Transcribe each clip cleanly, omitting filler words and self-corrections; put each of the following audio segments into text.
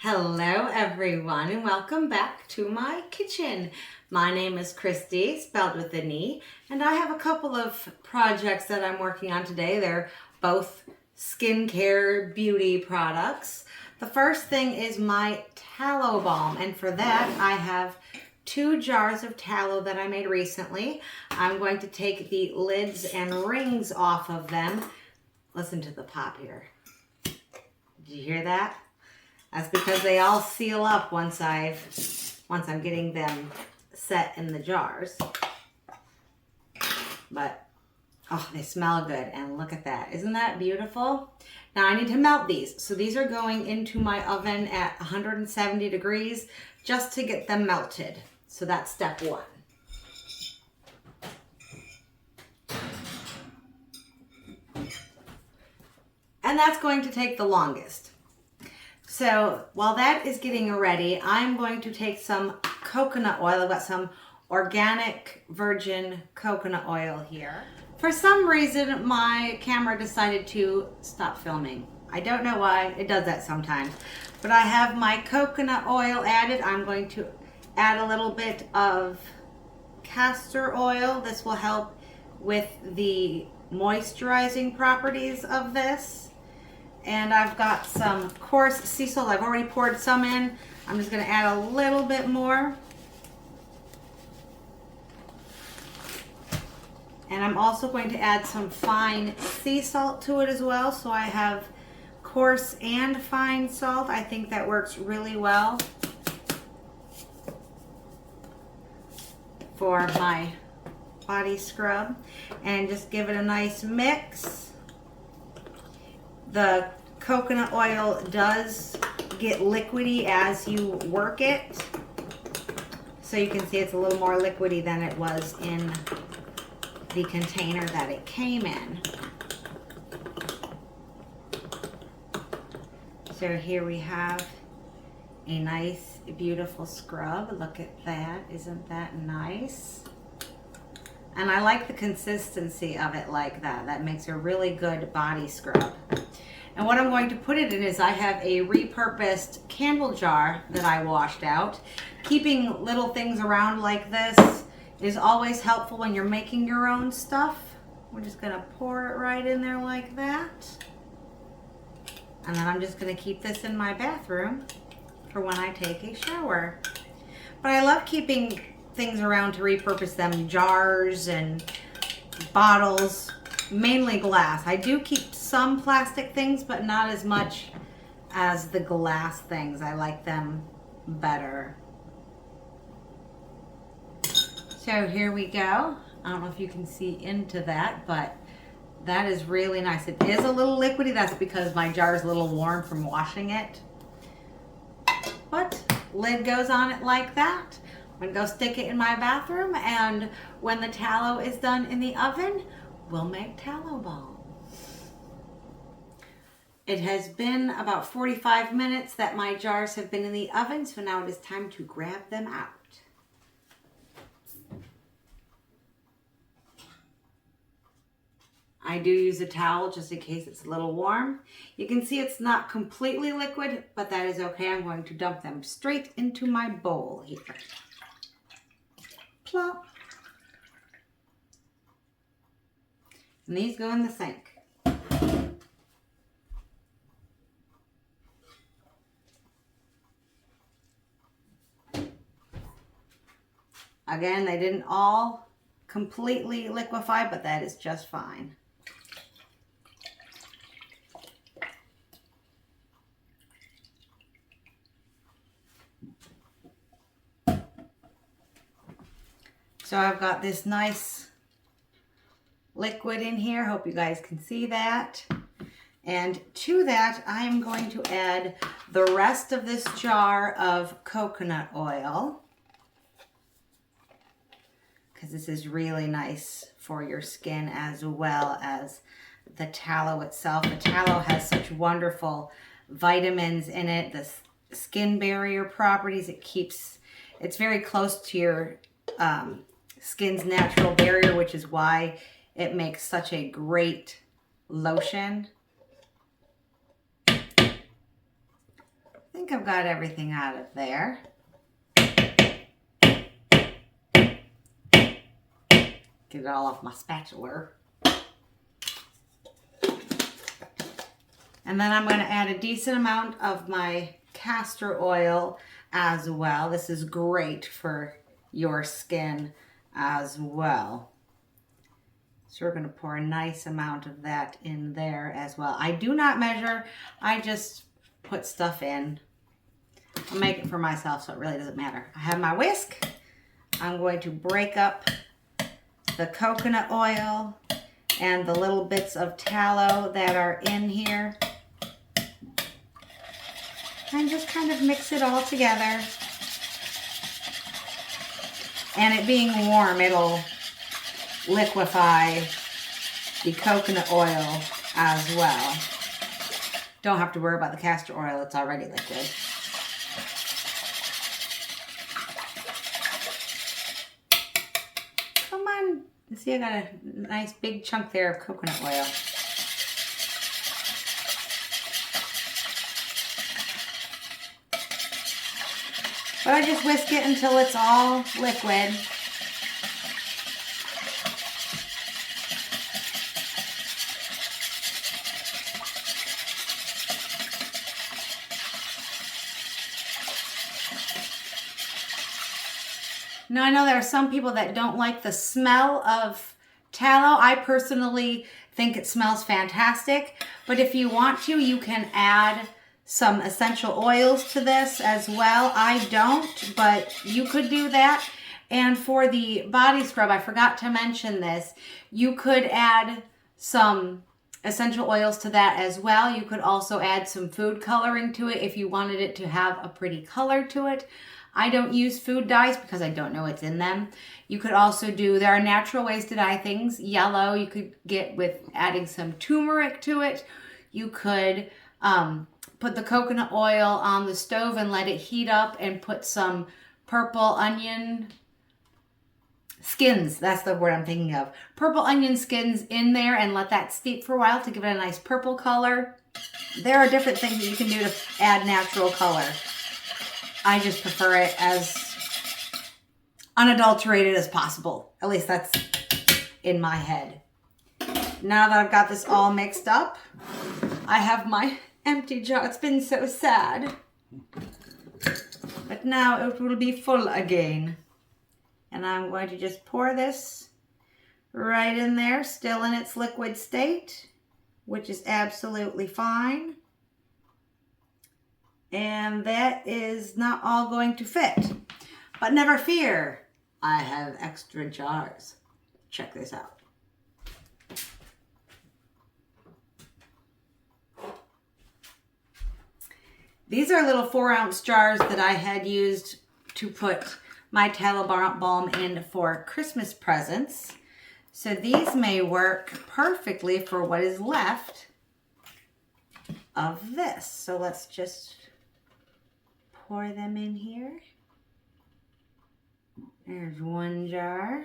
Hello everyone and welcome back to my kitchen. My name is Christy, spelled with an E, and I have a couple of projects that I'm working on today. They're both skincare beauty products. The first thing is my tallow balm, and for that I have 2 jars of tallow that I made recently. I'm going to take the lids and rings off of them. Listen to the pop here. Did you hear that? That's because they all seal up once I'm getting them set in the jars. But, oh, they smell good. And look at that. Isn't that beautiful? Now I need to melt these. So these are going into my oven at 170 degrees just to get them melted. So that's step 1. And that's going to take the longest. So while that is getting ready, I'm going to take some coconut oil. I've got some organic virgin coconut oil here. For some reason, my camera decided to stop filming. I don't know why. It does that sometimes. But I have my coconut oil added. I'm going to add a little bit of castor oil. This will help with the moisturizing properties of this. And I've got some coarse sea salt. I've already poured some in. I'm just going to add a little bit more. And I'm also going to add some fine sea salt to it as well. So I have coarse and fine salt. I think that works really well for my body scrub. And just give it a nice mix. The coconut oil does get liquidy as you work it. So you can see it's a little more liquidy than it was in the container that it came in. So here we have a nice, beautiful scrub. Look at that. Isn't that nice? And I like the consistency of it like that. That makes a really good body scrub. And what I'm going to put it in is I have a repurposed candle jar that I washed out. Keeping little things around like this is always helpful when you're making your own stuff. We're just going to pour it right in there like that. And then I'm just going to keep this in my bathroom for when I take a shower. But I love keeping things around to repurpose them, jars and bottles, mainly glass. I do keep some plastic things, but not as much as the glass things. I like them better. So here we go. I don't know if you can see into that, but that is really nice. It is a little liquidy. That's because my jar is a little warm from washing it. But lid goes on it like that. I'm going to go stick it in my bathroom, and when the tallow is done in the oven, we'll make tallow balm. It has been about 45 minutes that my jars have been in the oven, so now it is time to grab them out. I do use a towel just in case it's a little warm. You can see it's not completely liquid, but that is okay. I'm going to dump them straight into my bowl here. Plop. And these go in the sink. Again, they didn't all completely liquefy, but that is just fine. So I've got this nice liquid in here. Hope you guys can see that. And to that, I am going to add the rest of this jar of coconut oil, because this is really nice for your skin as well as the tallow itself. The tallow has such wonderful vitamins in it, the skin barrier properties. It's very close to your skin's natural barrier, which is why it makes such a great lotion think I've got everything out of there. Get it all off my spatula. And then I'm going to add a decent amount of my castor oil as well. This is great for your skin as well. So we're going to pour a nice amount of that in there as well. I do not measure. I just put stuff in. I'll make it for myself, so it really doesn't matter. I have my whisk. I'm going to break up the coconut oil and the little bits of tallow that are in here. And just kind of mix it all together. And it being warm, it'll liquefy the coconut oil as well. Don't have to worry about the castor oil, it's already liquid. Come on. See, I got a nice big chunk there of coconut oil. But I just whisk it until it's all liquid. Now I know there are some people that don't like the smell of tallow. I personally think it smells fantastic, but if you want to, you can add some essential oils to this as well. I don't, but you could do that. And for the body scrub, I forgot to mention this, you could add some essential oils to that as well. You could also add some food coloring to it if you wanted it to have a pretty color to it. I don't use food dyes because I don't know what's in them. You could also do, there are natural ways to dye things. Yellow, you could get with adding some turmeric to it. You could put the coconut oil on the stove and let it heat up and put some purple onion skins. That's the word I'm thinking of. Purple onion skins in there and let that steep for a while to give it a nice purple color. There are different things that you can do to add natural color. I just prefer it as unadulterated as possible. At least that's in my head. Now that I've got this all mixed up, I have my empty jar. It's been so sad. But now it will be full again. And I'm going to just pour this right in there, still in its liquid state, which is absolutely fine. And that is not all going to fit. But never fear, I have extra jars. Check this out. These are little 4-ounce jars that I had used to put my tallow balm in for Christmas presents. So these may work perfectly for what is left of this. So let's just pour them in here. There's one jar.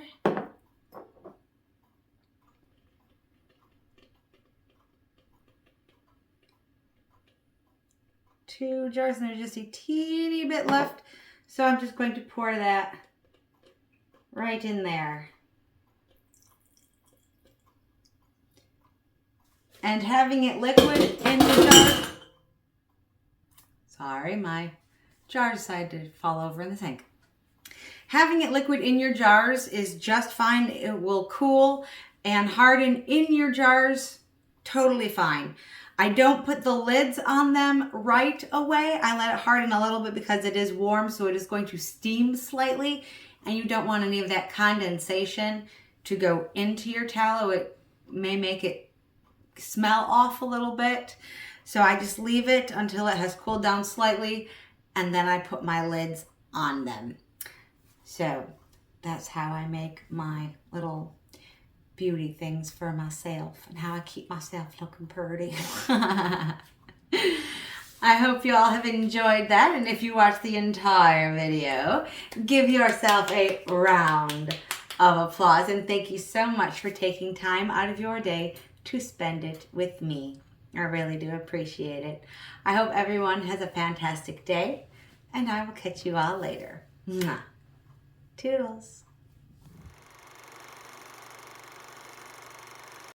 Two jars, and there's just a teeny bit left. So I'm just going to pour that right in there. And having it liquid in the jar. Sorry, my jar decided to fall over in the sink. Having it liquid in your jars is just fine. It will cool and harden in your jars totally fine. I don't put the lids on them right away. I let it harden a little bit because it is warm, so it is going to steam slightly, and you don't want any of that condensation to go into your tallow. It may make it smell off a little bit. So I just leave it until it has cooled down slightly, and then I put my lids on them. So that's how I make my little beauty things for myself and how I keep myself looking pretty. I hope you all have enjoyed that, and if you watched the entire video, give yourself a round of applause, and thank you so much for taking time out of your day to spend it with me. I really do appreciate it. I hope everyone has a fantastic day, and I will catch you all later. Mwah. Toodles.